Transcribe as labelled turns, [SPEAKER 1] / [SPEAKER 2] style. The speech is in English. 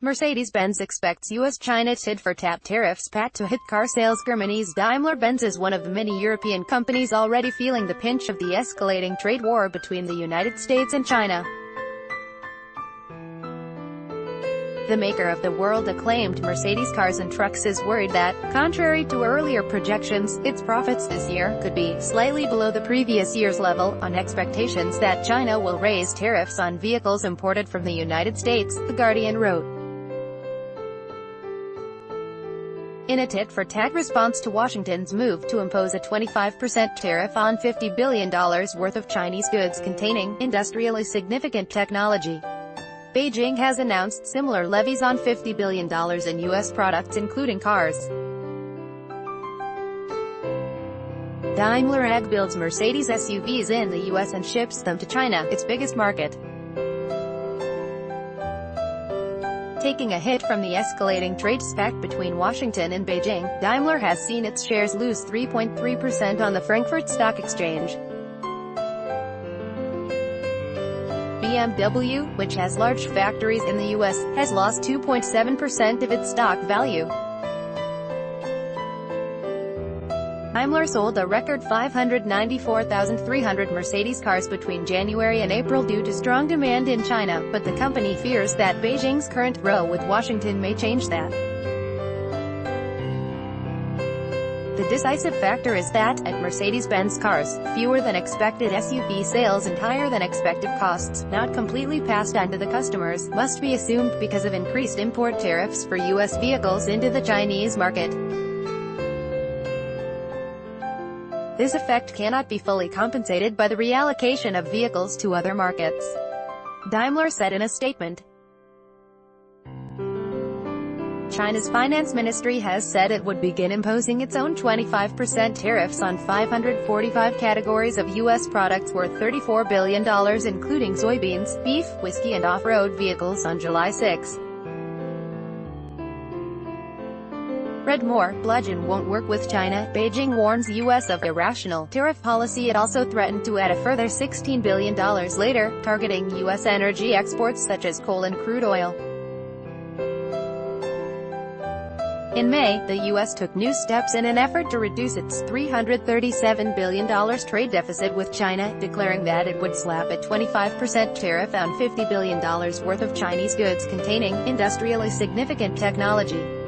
[SPEAKER 1] Mercedes-Benz expects U.S.-China tit-for-tat tariff spat to hit car sales. Germany's Daimler-Benz is one of the many European companies already feeling the pinch of the escalating trade war between the United States and China. The maker of the world-acclaimed Mercedes cars and trucks is worried that, contrary to earlier projections, its profits this year could be slightly below the previous year's level, on expectations that China will raise tariffs on vehicles imported from the United States, The Guardian wrote. In a tit-for-tat response to Washington's move to impose a 25% tariff on $50 billion worth of Chinese goods containing industrially significant technology, Beijing has announced similar levies on $50 billion in U.S. products including cars. Daimler AG builds Mercedes SUVs in the U.S. and ships them to China, its biggest market. Taking a hit from the escalating trade spat between Washington and Beijing, Daimler has seen its shares lose 3.3% on the Frankfurt Stock Exchange. BMW, which has large factories in the U.S., has lost 2.7% of its stock value. Daimler sold a record 594,300 Mercedes cars between January and April due to strong demand in China, but the company fears that Beijing's current row with Washington may change that. The decisive factor is that, at Mercedes-Benz cars, fewer than expected SUV sales and higher than expected costs, not completely passed on to the customers, must be assumed because of increased import tariffs for U.S. vehicles into the Chinese market. This effect cannot be fully compensated by the reallocation of vehicles to other markets, Daimler said in a statement. China's finance ministry has said it would begin imposing its own 25% tariffs on 545 categories of U.S. products worth $34 billion including soybeans, beef, whiskey and off-road vehicles on July 6. Read more. Bludgeon won't work with China. Beijing warns U.S. of irrational tariff policy. It also threatened to add a further $16 billion later, targeting U.S. energy exports such as coal and crude oil. In May, the U.S. took new steps in an effort to reduce its $337 billion trade deficit with China, declaring that it would slap a 25% tariff on $50 billion worth of Chinese goods containing industrially significant technology.